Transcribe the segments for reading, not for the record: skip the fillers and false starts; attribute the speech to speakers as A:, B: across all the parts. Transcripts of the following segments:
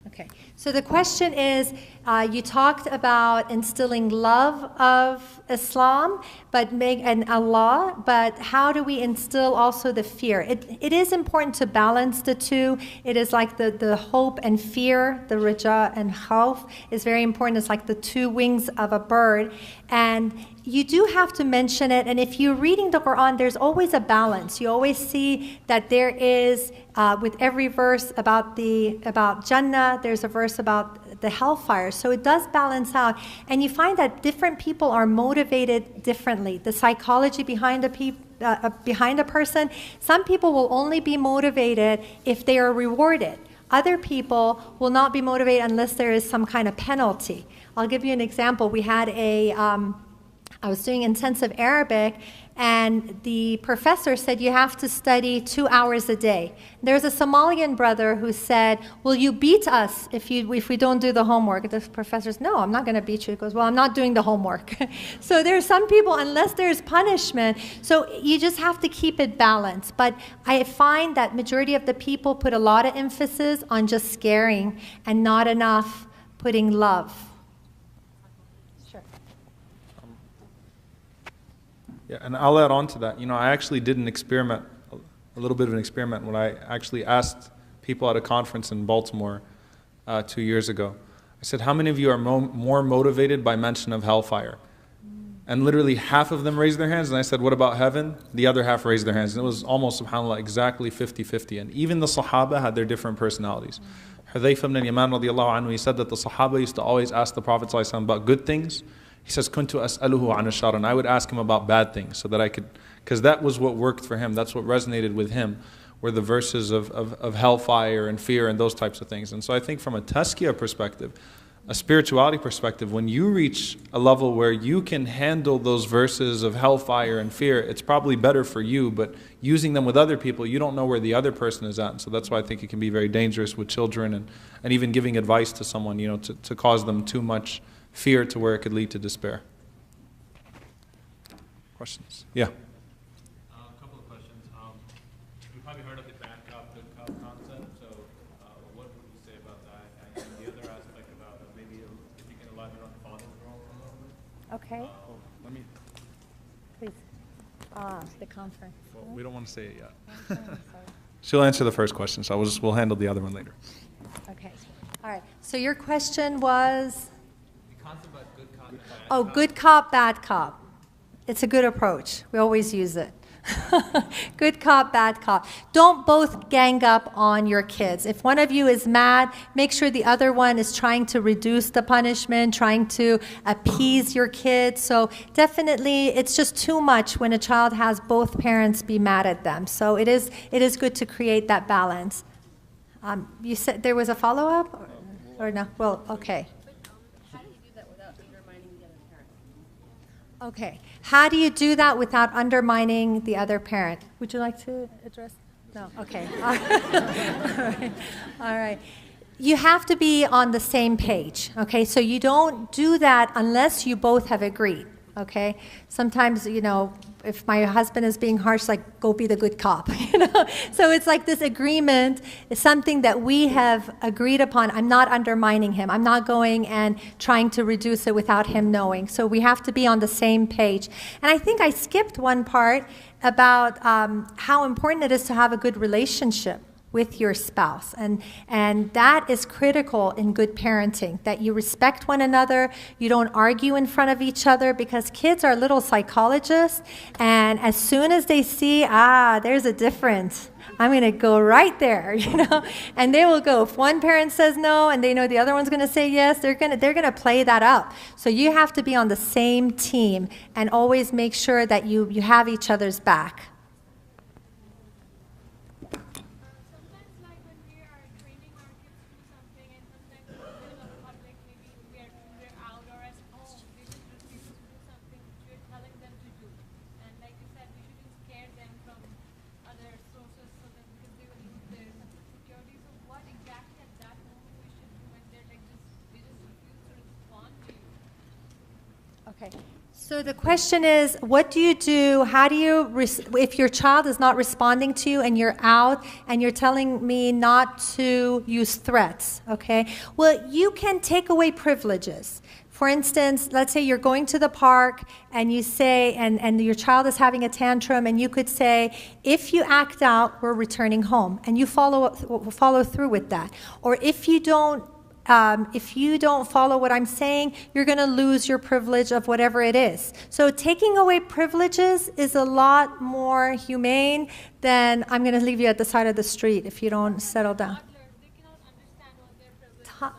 A: Okay, so the question is, you talked about instilling love of Islam, and Allah, but how do we instill also the fear? It is important to balance the two. It is like the hope and fear, the raja and khawf is very important. It's like the two wings of a bird. And you do have to mention it, and if you're reading the Quran, there's always a balance. You always see that there is, with every verse about Jannah, there's a verse about the hellfire. So it does balance out, and you find that different people are motivated differently. The psychology behind a person, some people will only be motivated if they are rewarded. Other people will not be motivated unless there is some kind of penalty. I'll give you an example. I was doing intensive Arabic, and the professor said you have to study 2 hours a day. There's a Somalian brother who said, will you beat us if we don't do the homework? The professor says, no, I'm not going to beat you. He goes, well, I'm not doing the homework. So there's some people, unless there's punishment, so you just have to keep it balanced. But I find that majority of the people put a lot of emphasis on just scaring and not enough putting love.
B: Yeah, and I'll add on to that. I actually did an experiment, a little bit of an experiment, when I actually asked people at a conference in Baltimore 2 years ago. I said, how many of you are more motivated by mention of hellfire? And literally half of them raised their hands, and I said, what about heaven? The other half raised their hands, and it was almost, subhanAllah, exactly 50-50. And even the Sahaba had their different personalities. Hudhayfa ibn Yaman radiallahu anhu, he said that the Sahaba used to always ask the Prophet ﷺ about good things. He says, Kuntu as'aluhu an ash-shar, and I would ask him about bad things so that I could, because that was what worked for him, that's what resonated with him, were the verses of hellfire and fear and those types of things. And so I think from a tazkiyah perspective, a spirituality perspective, when you reach a level where you can handle those verses of hellfire and fear, it's probably better for you, but using them with other people, you don't know where the other person is at. And so that's why I think it can be very dangerous with children, and even giving advice to someone, to cause them too much fear to where it could lead to despair. Questions? Yeah.
C: A couple of questions. You've probably heard of the bad cop, good cop concept. So what would you say about that? And the other aspect about maybe if you can elaborate on the father's role a little bit.
A: Okay.
B: Let me.
A: Please. The conference.
B: Well, we don't want to say it yet. She'll answer the first question, so we'll handle the other one later.
A: Okay. All right. So your question was?
C: About good cop, bad
A: cop. Good cop, bad cop. It's a good approach. We always use it. Good cop, bad cop. Don't both gang up on your kids. If one of you is mad, make sure the other one is trying to reduce the punishment, trying to appease your kids. So definitely, it's just too much when a child has both parents be mad at them. So it is good to create that balance. You said there was a follow-up? Or no? Well, okay. Okay. How do you do that without undermining the other parent? Would you like to address? No? Okay. All right. You have to be on the same page. Okay? So you don't do that unless you both have agreed. Okay? Sometimes, if my husband is being harsh, like, go be the good cop. So it's like this agreement is something that we have agreed upon. I'm not undermining him. I'm not going and trying to reduce it without him knowing. So we have to be on the same page. And I think I skipped one part about how important it is to have a good relationship with your spouse. And that is critical in good parenting, that you respect one another, you don't argue in front of each other, because kids are little psychologists, and as soon as they see, there's a difference, I'm going to go right there, and they will go. If one parent says no and they know the other one's going to say yes, they're going to play that up. So you have to be on the same team and always make sure that you have each other's back. So the question is, what do you do? How do you, if your child is not responding to you and you're out and you're telling me not to use threats, okay? Well, you can take away privileges. For instance, let's say you're going to the park and you say, and your child is having a tantrum, and you could say, if you act out, we're returning home, and you follow through with that. Or if you don't follow what I'm saying, you're going to lose your privilege of whatever it is. So taking away privileges is a lot more humane than I'm going to leave you at the side of the street if you don't settle down.
D: They cannot understand what their privileges are.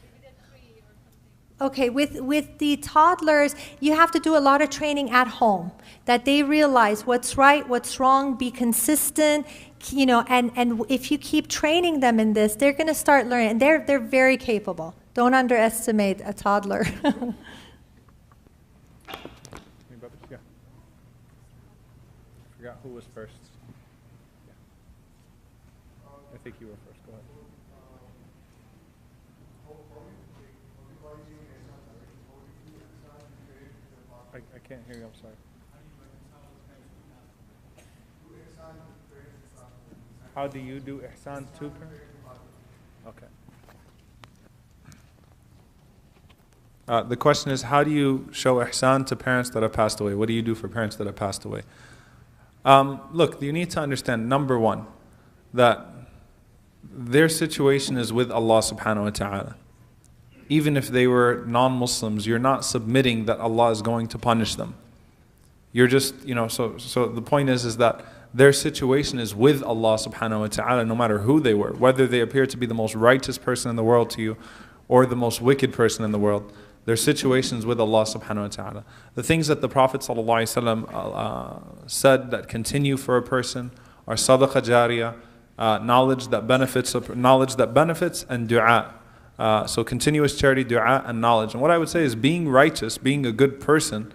D: Maybe they're 3 or something.
A: Okay, with the toddlers, you have to do a lot of training at home, that they realize what's right, what's wrong, be consistent, you know, and if you keep training them in this, they're going to start learning, and they're very capable. Don't underestimate a toddler.
B: Any brothers? Yeah. I forgot who was first. Yeah. I think you were first. Go ahead. I can't hear you, I'm sorry. How do you do ihsan to parents? Okay. The question is, how do you show ihsan to parents that have passed away? What do you do for parents that have passed away? Look, you need to understand, number one, that their situation is with Allah subhanahu wa ta'ala. Even if they were non-Muslims, you're not submitting that Allah is going to punish them. You're just, you know, so the point is that their situation is with Allah subhanahu wa ta'ala, no matter who they were, whether they appear to be the most righteous person in the world to you or the most wicked person in the world. Their situations with Allah subhanahu wa ta'ala. The things that the Prophet sallallahu alaihi wasallam said that continue for a person are sadaqah jariyah, knowledge that benefits, and du'a. So continuous charity, dua, and knowledge. And what I would say is being righteous, being a good person,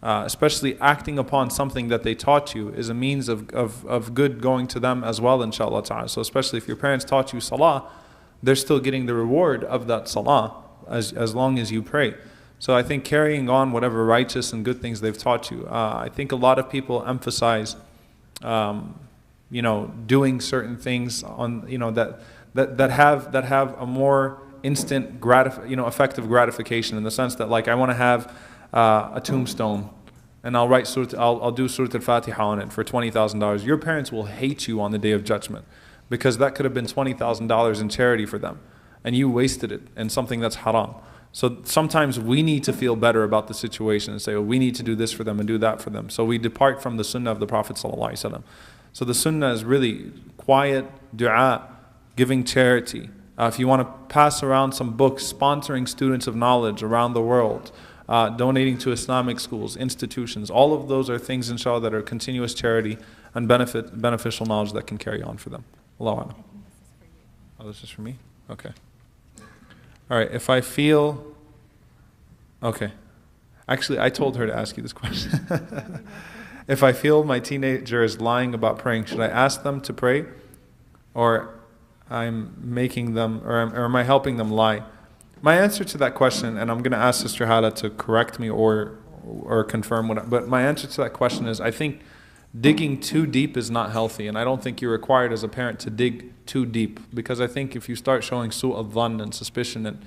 B: especially acting upon something that they taught you, is a means of good going to them as well, inshallah ta'ala. So especially if your parents taught you salah, they're still getting the reward of that salah as long as you pray. So I think carrying on whatever righteous and good things they've taught you. I think a lot of people emphasize, doing certain things on, that have a more instant effective gratification, in the sense that, like, I want to have a tombstone and I'll do Surah Al-Fatiha on it for $20,000. Your parents will hate you on the Day of Judgment, because that could have been $20,000 in charity for them, and you wasted it in something that's haram. So sometimes we need to feel better about the situation and say, we need to do this for them and do that for them. So we depart from the sunnah of the Prophet ﷺ. So the sunnah is really quiet, dua, giving charity. If you want to pass around some books, sponsoring students of knowledge around the world, donating to Islamic schools, institutions, all of those are things, inshallah, that are continuous charity and beneficial knowledge that can carry on for them. Allahu A'lam. Oh, this is for me? Okay. All right, if I feel... Okay. Actually, I told her to ask you this question. If I feel my teenager is lying about praying, should I ask them to pray? Or I'm making them, or am I helping them lie? My answer to that question, and I'm going to ask Sister Hala to correct me or confirm but my answer to that question is, I think digging too deep is not healthy, and I don't think you're required as a parent to dig too deep, because I think if you start showing su'al dhann and suspicion and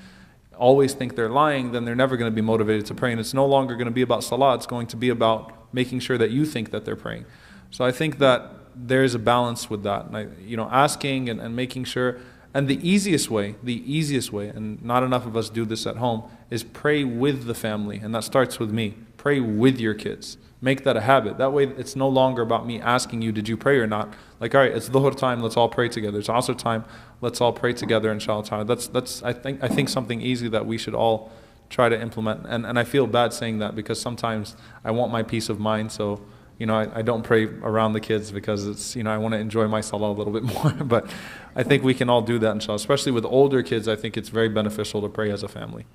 B: always think they're lying, then they're never going to be motivated to pray, and it's no longer going to be about salah, it's going to be about making sure that you think that they're praying. So I think that there's a balance with that, and asking and making sure. And the easiest way, and not enough of us do this at home, is pray with the family, and that starts with me. Pray with your kids. Make that a habit. That way it's no longer about me asking you, did you pray or not? Like, all right, it's dhuhr time, let's all pray together. It's asr time, let's all pray together, inshallah. That's I think something easy that we should all try to implement. And I feel bad saying that, because sometimes I want my peace of mind, so I don't pray around the kids, because it's, I want to enjoy my salah a little bit more. But I think we can all do that, inshallah. Especially with older kids, I think it's very beneficial to pray as a family.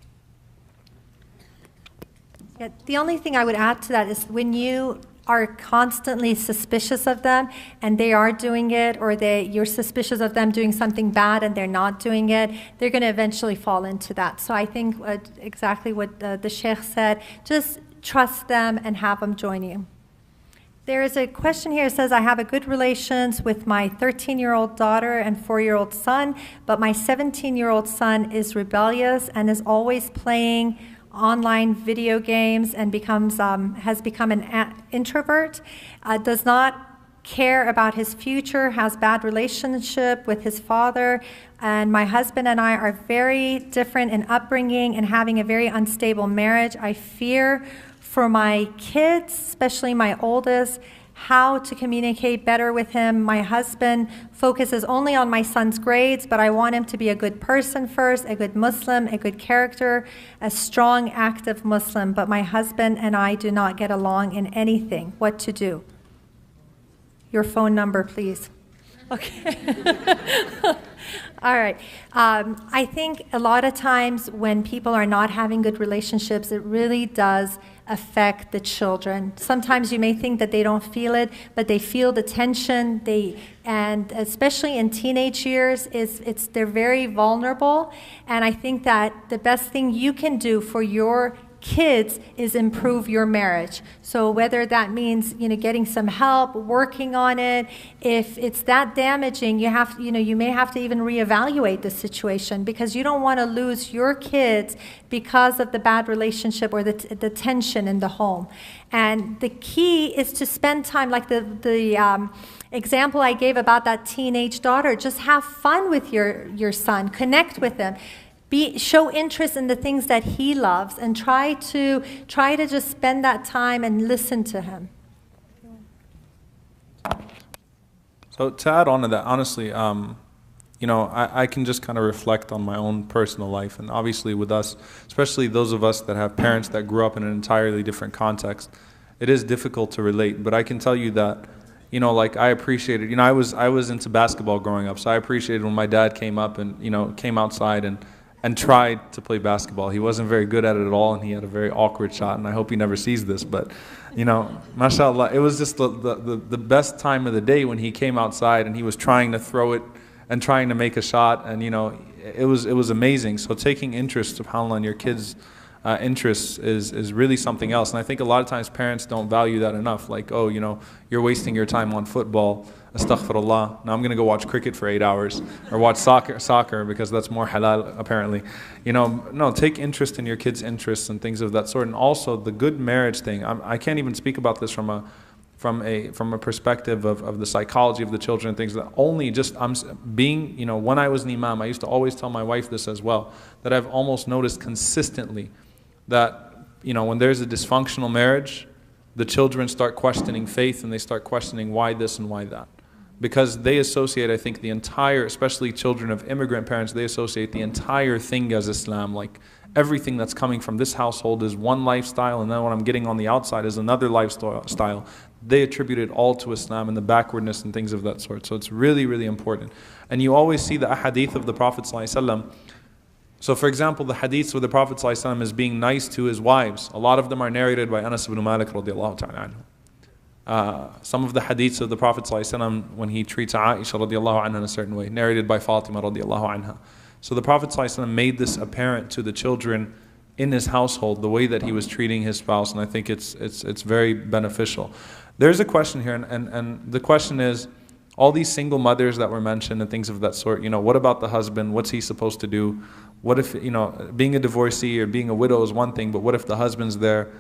A: Yeah, the only thing I would add to that is, when you are constantly suspicious of them and they are doing it, or you're suspicious of them doing something bad and they're not doing it, they're going to eventually fall into that. So I think exactly what the Sheikh said, just trust them and have them join you. There is a question here that says, I have a good relations with my 13-year-old daughter and 4-year-old son, but my 17-year-old son is rebellious and is always playing online video games and has become an introvert, does not care about his future, has bad relationship with his father, and my husband and I are very different in upbringing and having a very unstable marriage. I fear for my kids, especially my oldest, how to communicate better with him. My husband focuses only on my son's grades, but I want him to be a good person first, a good Muslim, a good character, a strong, active Muslim. But my husband and I do not get along in anything. What to do? Your phone number, please. Okay. All right. I think a lot of times when people are not having good relationships, it really does affect the children. Sometimes you may think that they don't feel it, but they feel the tension. And especially in teenage years, they're very vulnerable. And I think that the best thing you can do for your kids is improve your marriage. So whether that means, getting some help, working on it, if it's that damaging, you may have to even reevaluate the situation, because you don't want to lose your kids because of the bad relationship or the tension in the home. And the key is to spend time, like the example I gave about that teenage daughter. Just have fun with your son, connect with him. Show interest in the things that he loves, and try to just spend that time and listen to him.
B: So to add on to that, honestly, I can just kind of reflect on my own personal life, and obviously with us, especially those of us that have parents that grew up in an entirely different context, it is difficult to relate. But I can tell you that, I appreciated, I was into basketball growing up, so I appreciated when my dad came up and, came outside and tried to play basketball. He wasn't very good at it at all, and he had a very awkward shot, and I hope he never sees this, but, mashallah, it was just the best time of the day when he came outside and he was trying to throw it and trying to make a shot, and, it was amazing. So taking interest, subhanAllah, in your kids' interests is really something else. And I think a lot of times parents don't value that enough. Like, oh, you're wasting your time on football. Astaghfirullah. Now I'm going to go watch cricket for 8 hours, or watch soccer because that's more halal apparently. No, take interest in your kids' interests and things of that sort. And also the good marriage thing. I can't even speak about this from a perspective of the psychology of the children and things, that only just I'm being, when I was an imam, I used to always tell my wife this as well, that I've almost noticed consistently that, when there's a dysfunctional marriage, the children start questioning faith, and they start questioning why this and why that. Because they associate, I think, the entire, especially children of immigrant parents, they associate the entire thing as Islam. Like, everything that's coming from this household is one lifestyle, and then what I'm getting on the outside is another lifestyle. They attribute it all to Islam and the backwardness and things of that sort. So it's really, really important. And you always see the ahadith of the Prophet ﷺ. So for example, the hadiths where the Prophet ﷺ is being nice to his wives, a lot of them are narrated by Anas ibn Malik radiallahu ta'ala anhu. Some of the hadiths of the Prophet ﷺ when he treats Aisha radiallahu anha in a certain way, narrated by Fatima radiallahu anha. So the Prophet ﷺ made this apparent to the children in his household, the way that he was treating his spouse, and I think it's very beneficial. There's a question here, and the question is, all these single mothers that were mentioned and things of that sort, what about the husband? What's he supposed to do? What if, being a divorcee or being a widow is one thing, but what if the husband's there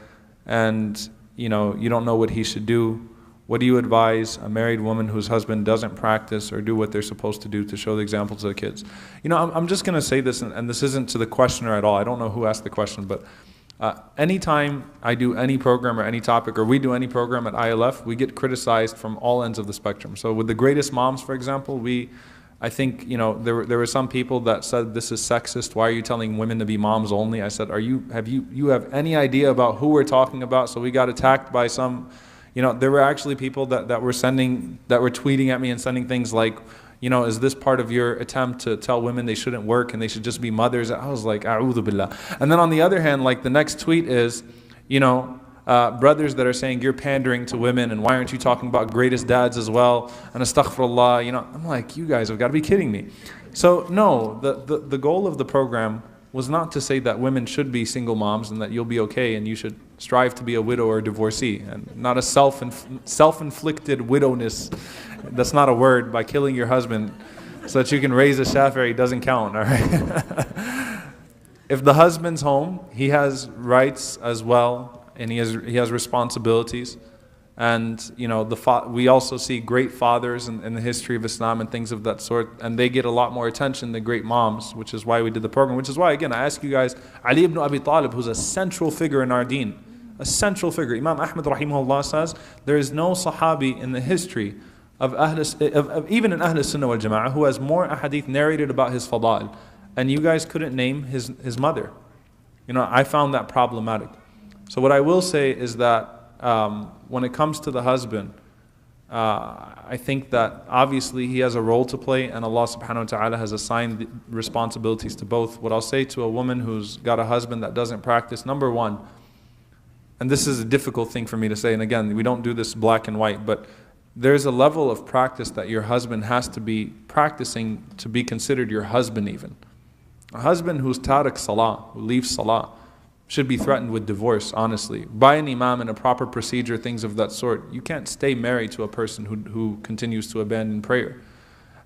B: and, you don't know what he should do? What do you advise a married woman whose husband doesn't practice or do what they're supposed to do to show the example to the kids? I'm just going to say this, and this isn't to the questioner at all. I don't know who asked the question, but anytime I do any program or any topic, or we do any program at ILF, we get criticized from all ends of the spectrum. So with the Greatest Moms, for example, I think, there were some people that said this is sexist. Why are you telling women to be moms only? I said, have you any idea about who we're talking about? So we got attacked by some, there were actually people that were tweeting at me and sending things like, is this part of your attempt to tell women they shouldn't work and they should just be mothers? I was like, a'udhu billah. And then on the other hand, like the next tweet is, brothers that are saying you're pandering to women, and why aren't you talking about greatest dads as well? And astaghfirullah, I'm like, you guys have got to be kidding me. So no, the goal of the program was not to say that women should be single moms and that you'll be okay and you should strive to be a widow or a divorcee, and not a self-inflicted widowness. That's not a word, by killing your husband so that you can raise a Shafi'i doesn't count, all right? If the husband's home, he has rights as well, and he has responsibilities. And we also see great fathers in the history of Islam and things of that sort, and they get a lot more attention than great moms, which is why we did the program. Which is why, again, I ask you guys, Ali ibn Abi Talib, who's a central figure in our deen, a central figure. Imam Ahmad rahimahullah says there is no Sahabi in the history of even in Ahl Sunnah wal Jama'ah who has more ahadith narrated about his fada'il, and you guys couldn't name his mother. I found that problematic. So what I will say is that when it comes to the husband, I think that obviously he has a role to play, and Allah subhanahu wa ta'ala has assigned the responsibilities to both. What I'll say to a woman who's got a husband that doesn't practice, number one, and this is a difficult thing for me to say, and again, we don't do this black and white, but there's a level of practice that your husband has to be practicing to be considered your husband even. A husband who's tariq salah, who leaves salah, should be threatened with divorce, honestly. By an imam and a proper procedure, things of that sort. You can't stay married to a person who continues to abandon prayer.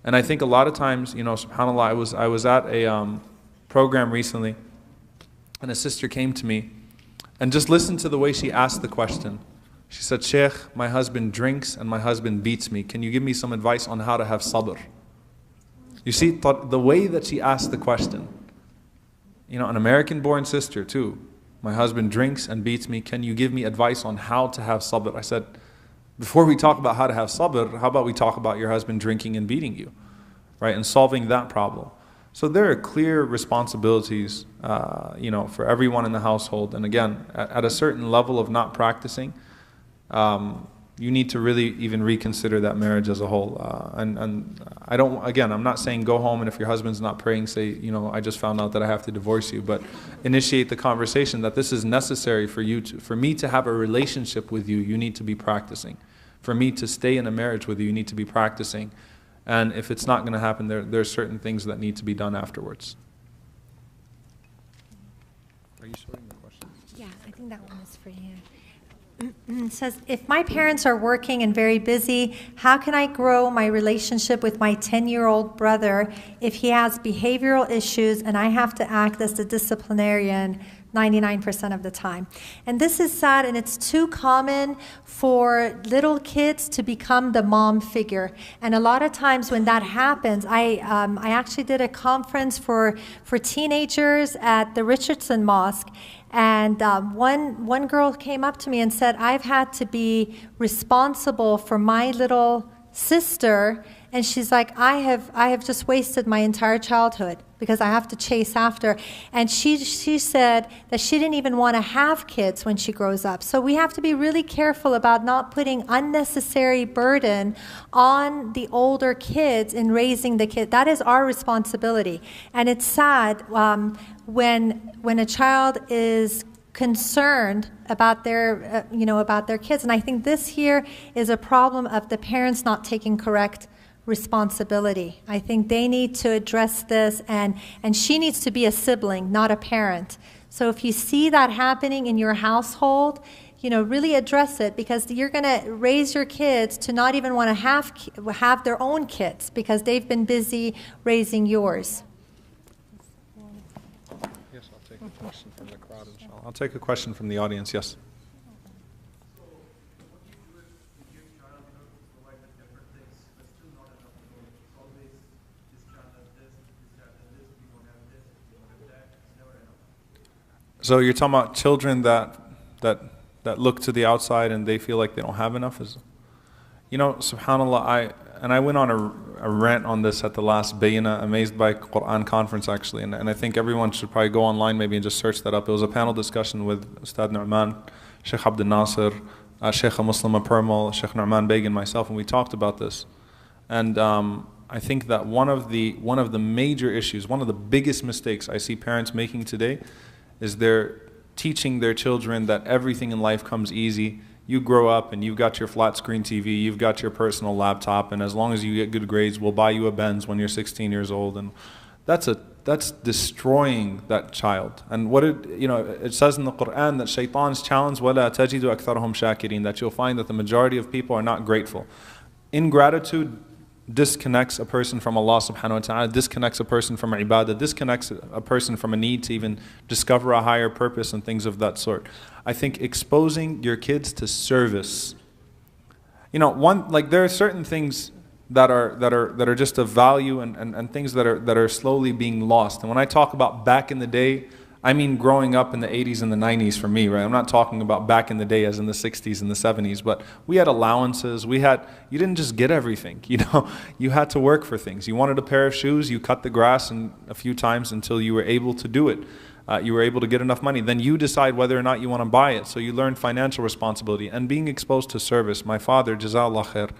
B: And I think a lot of times, subhanAllah, I was at a program recently, and a sister came to me, and just listen to the way she asked the question. She said, Sheikh, my husband drinks and my husband beats me. Can you give me some advice on how to have sabr? You see, the way that she asked the question, an American-born sister too. My husband drinks and beats me. Can you give me advice on how to have sabr? I said, before we talk about how to have sabr, how about we talk about your husband drinking and beating you, right? And solving that problem. So there are clear responsibilities, for everyone in the household. And again, at a certain level of not practicing, you need to really even reconsider that marriage as a whole. And I'm not saying go home and if your husband's not praying, say, I just found out that I have to divorce you. But initiate the conversation that this is necessary for me to have a relationship with you, you need to be practicing. For me to stay in a marriage with you, you need to be practicing. And if it's not going to happen, there are certain things that need to be done afterwards. Are you sorting the question?
A: Yeah, I think that one is for you. It says, if my parents are working and very busy, how can I grow my relationship with my 10-year-old brother if he has behavioral issues and I have to act as the disciplinarian 99% of the time? And this is sad, and it's too common for little kids to become the mom figure. And a lot of times when that happens, I actually did a conference for teenagers at the Richardson Mosque. And one girl came up to me and said, I've had to be responsible for my little sister. And she's like, I have just wasted my entire childhood because I have to chase after. And she said that she didn't even want to have kids when she grows up. So we have to be really careful about not putting unnecessary burden on the older kids in raising the kid. That is our responsibility. And it's sad when a child is concerned about their kids. And I think this here is a problem of the parents not taking correct responsibility. I think they need to address this, and she needs to be a sibling, not a parent. So if you see that happening in your household, really address it, because you're going to raise your kids to not even want to have their own kids because they've been busy raising yours.
B: Yes, I'll take a question from the crowd, inshallah. I'll take a question from the audience, yes. So you're talking about children that look to the outside and they feel like they don't have enough? SubhanAllah, I went on a rant on this at the last Bayna, Amazed by Quran conference actually, and I think everyone should probably go online maybe and just search that up. It was a panel discussion with Ustad Nu'man, Sheikh Abdul Nasir, Sheikh Muslima Permal, Sheikh Nu'man Beg and myself, and we talked about this. And I think that one of the major issues, one of the biggest mistakes I see parents making today is they're teaching their children that everything in life comes easy. You grow up and you've got your flat screen TV, you've got your personal laptop, and as long as you get good grades, we'll buy you a Benz when you're 16 years old. And that's a that's destroying that child. And it says in the Quran that shaitan's challenge, وَلَا تَجِدُ أَكْثَرَهُمْ شَاكِرِينَ, that you'll find that the majority of people are not grateful. Ingratitude disconnects a person from Allah subhanahu wa ta'ala, disconnects a person from ibadah, disconnects a person from a need to even discover a higher purpose and things of that sort. I think exposing your kids to service, there are certain things that are just of value and things that are slowly being lost. And when I talk about back in the day, I mean growing up in the 80s and the 90s for me, right? I'm not talking about back in the day as in the 60s and the 70s, but we had allowances. You didn't just get everything, you had to work for things. You wanted a pair of shoes, you cut the grass a few times until you were able to do it. You were able to get enough money. Then you decide whether or not you want to buy it. So you learn financial responsibility and being exposed to service. My father, Jazallah khair,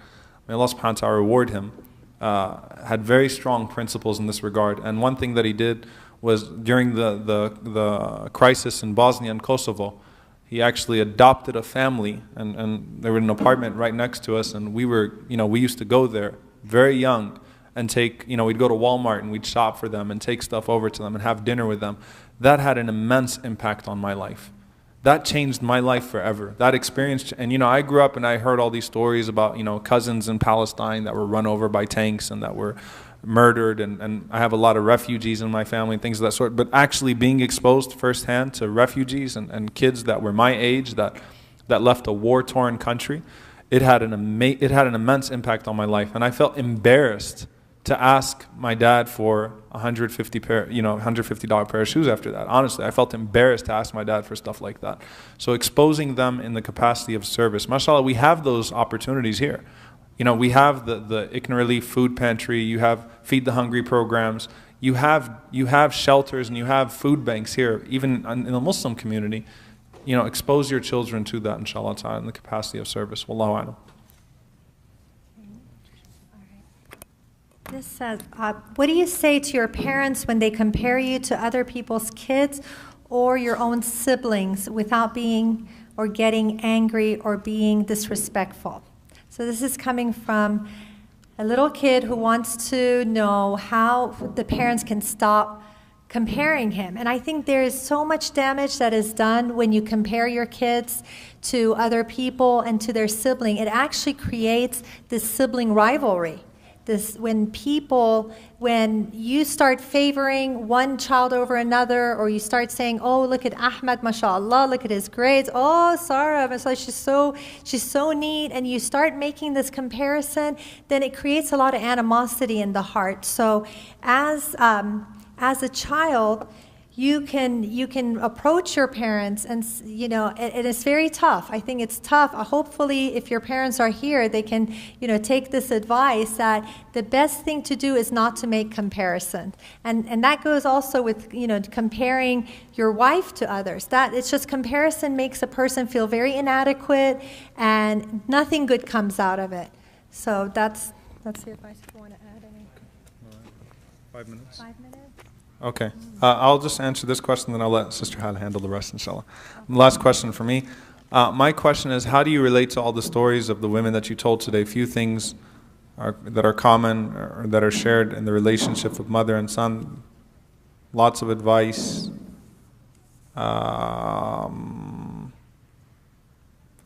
B: may Allah subhanahu wa ta'ala reward him, had very strong principles in this regard. And one thing that he did was during the crisis in Bosnia and Kosovo, he actually adopted a family, and they were in an apartment right next to us, and we used to go there very young and we'd go to Walmart and we'd shop for them and take stuff over to them and have dinner with them. That had an immense impact on my life. That changed my life forever. That experience, and I grew up and I heard all these stories about, cousins in Palestine that were run over by tanks and that were murdered, and I have a lot of refugees in my family and things of that sort. But actually being exposed firsthand to refugees and kids that were my age that left a war-torn country, it had an immense impact on my life. And I felt embarrassed to ask my dad for $150 pair of shoes after that. Honestly, I felt embarrassed to ask my dad for stuff like that. So exposing them in the capacity of service. MashaAllah, we have those opportunities here. We have the ICNA Relief Food Pantry, you have Feed the Hungry programs, you have shelters and you have food banks here, even in the Muslim community. Expose your children to that, inshallah ta'ala, in the capacity of service. Wallahu a'lam.
A: This says, what do you say to your parents when they compare you to other people's kids or your own siblings without being or getting angry or being disrespectful? So this is coming from a little kid who wants to know how the parents can stop comparing him. And I think there is so much damage that is done when you compare your kids to other people and to their sibling. It actually creates this sibling rivalry. When you start favoring one child over another, or you start saying, oh, look at Ahmed, mashallah, look at his grades. Oh, Sarah, mashallah, she's so neat. And you start making this comparison, then it creates a lot of animosity in the heart. So as a child, you can approach your parents, and it is very tough. I think it's tough. Hopefully, if your parents are here, they can take this advice that the best thing to do is not to make comparison, and that goes also with comparing your wife to others. That it's just comparison makes a person feel very inadequate, and nothing good comes out of it. So that's the advice. If you want to add any.
B: 5 minutes.
A: 5 minutes.
B: Okay. I'll just answer this question, then I'll let Sister Hal handle the rest, inshallah. Last question for me. My question is, how do you relate to all the stories of the women that you told today? Few things that are common or that are shared in the relationship of mother and son. Lots of advice.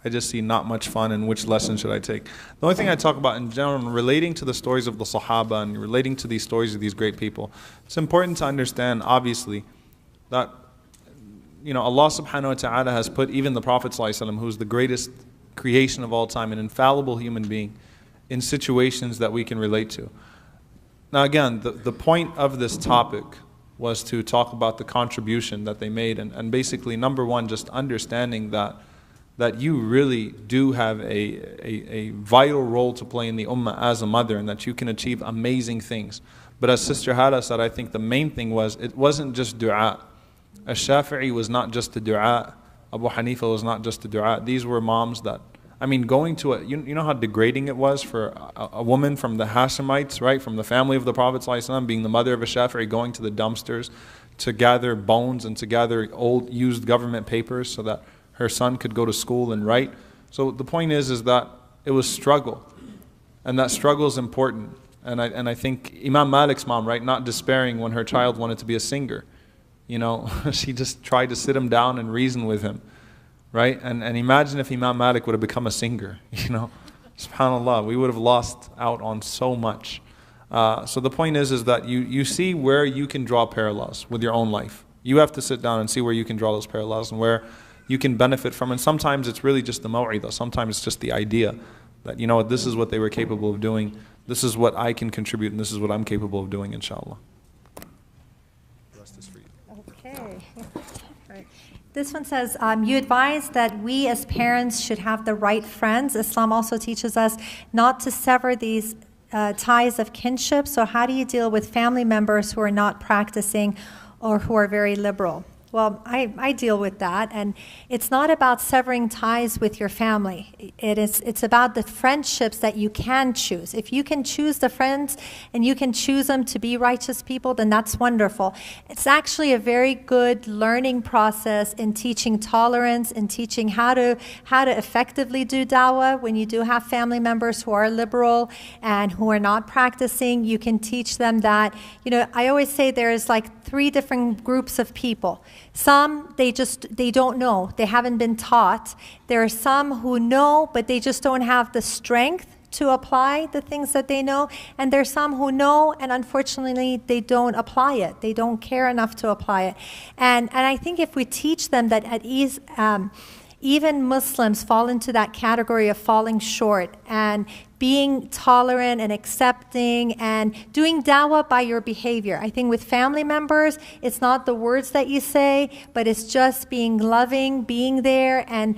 B: I just see not much fun, and which lesson should I take? The only thing I talk about in general, relating to the stories of the Sahaba and relating to these stories of these great people, it's important to understand, obviously, that Allah subhanahu wa ta'ala has put even the Prophet ﷺ, who's the greatest creation of all time, an infallible human being, in situations that we can relate to. Now again, the point of this topic was to talk about the contribution that they made, and basically, number one, just understanding that you really do have a vital role to play in the ummah as a mother, and that you can achieve amazing things. But as Sister Hala said, I think the main thing was, it wasn't just dua. Ash-Shafi'i was not just a dua. Abu Hanifa was not just a dua. These were moms that, going to you know how degrading it was for a woman from the Hashemites, right, from the family of the Prophet ﷺ, being the mother of a Shafi'i, going to the dumpsters to gather bones and to gather old used government papers so that her son could go to school and write. So the point is that it was struggle, and that struggle is important. And I think Imam Malik's mom, right, not despairing when her child wanted to be a singer. You know, she just tried to sit him down and reason with him, right? And imagine if Imam Malik would have become a singer, you know. SubhanAllah, we would have lost out on so much. So the point is that you see where you can draw parallels with your own life. You have to sit down and see where you can draw those parallels and where you can benefit from. And sometimes it's really just the maw'idah. Sometimes it's just the idea that, you know what, this is what they were capable of doing. This is what I can contribute, and this is what I'm capable of doing, inshallah. The rest is for you.
A: Okay. Right. This one says, you advise that we as parents should have the right friends. Islam also teaches us not to sever these ties of kinship. So how do you deal with family members who are not practicing or who are very liberal? Well, I deal with that, and it's not about severing ties with your family. It's about the friendships that you can choose. If you can choose the friends and you can choose them to be righteous people, then that's wonderful. It's actually a very good learning process in teaching tolerance and teaching how to effectively do dawah. When you do have family members who are liberal and who are not practicing, you can teach them that. You know, I always say there's like 3 different groups of people. Some, they don't know. They haven't been taught. There are some who know, but they just don't have the strength to apply the things that they know. And there's some who know, and unfortunately, they don't apply it. They don't care enough to apply it. And I think if we teach them that at ease, even Muslims fall into that category of falling short, and being tolerant and accepting and doing dawah by your behavior. I think with family members, it's not the words that you say, but it's just being loving, being there, and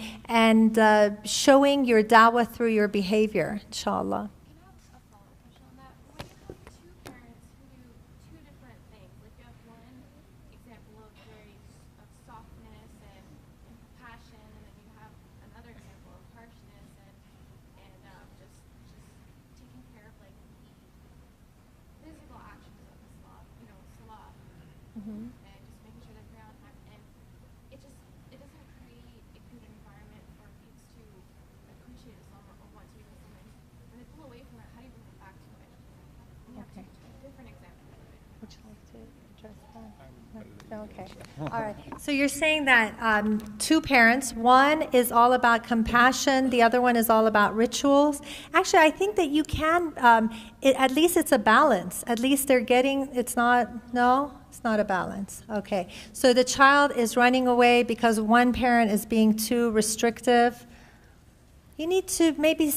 A: showing your dawah through your behavior, inshallah.
D: Can I have a follow-up question on that? When you have two parents who do two different things, like you have one example of softness and compassion, and then you have another example of harshness and just taking care of like the physical actions of Islam, salah, and just making sure that they're on time. And it doesn't create a good environment for kids to appreciate Islam or want to do Islam. When they pull away from it, how do you bring them back to it? And you have
A: Okay.
D: two different examples of it.
A: Would you like to address that? No? Okay. All right. So you're saying that 2 parents, one is all about compassion, the other one is all about rituals. Actually, I think that you can, at least it's a balance. At least they're getting, it's not a balance. Okay. So the child is running away because one parent is being too restrictive. You need to maybe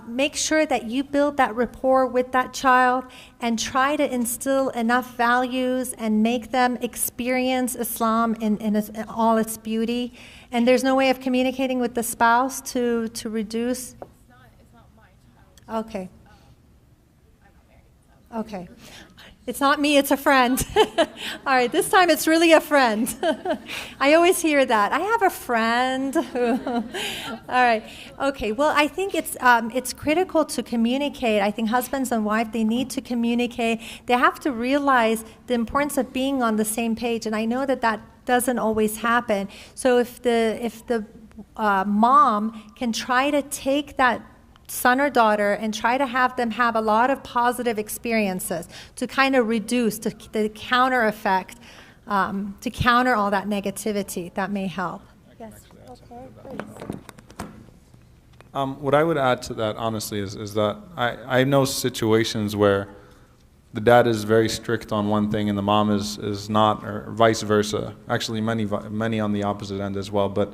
A: make sure that you build that rapport with that child and try to instill enough values and make them experience Islam in all its beauty. And there's no way of communicating with the spouse to reduce.
D: It's not my child.
A: Okay.
D: I'm not married. So.
A: Okay. It's not me, it's a friend. All right, this time it's really a friend. I always hear that. I have a friend. All right. Okay, well, I think it's critical to communicate. I think husbands and wives, they need to communicate. They have to realize the importance of being on the same page. And I know that doesn't always happen. So if the mom can try to take that son or daughter and try to have them have a lot of positive experiences to kind of reduce the counter effect, to counter all that negativity, that may help. Yes. Okay, please.
B: What I would add to that, honestly, is that I know situations where the dad is very strict on one thing and the mom is not, or vice versa. Actually, many on the opposite end as well. But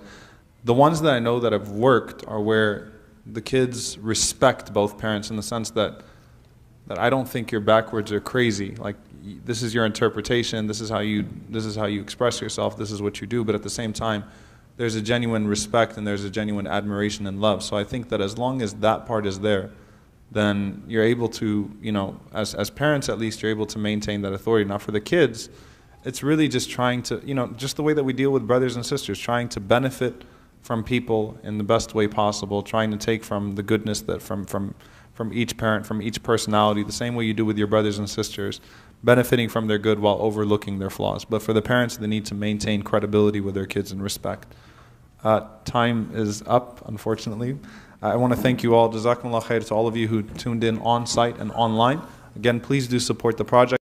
B: the ones that I know that have worked are where the kids respect both parents in the sense that I don't think you're backwards or crazy. Like, this is your interpretation, this is how you express yourself, this is what you do. But at the same time, there's a genuine respect and there's a genuine admiration and love. So I think that as long as that part is there, then you're able to, as parents at least, you're able to maintain that authority. Now for the kids, it's really just trying to, just the way that we deal with brothers and sisters, trying to benefit from people in the best way possible, trying to take from the goodness that from each parent, from each personality, the same way you do with your brothers and sisters, benefiting from their good while overlooking their flaws. But for the parents, they need to maintain credibility with their kids and respect. Time is up, unfortunately. I want to thank you all. Jazakumullah khair to all of you who tuned in on site and online. Again, please do support the project.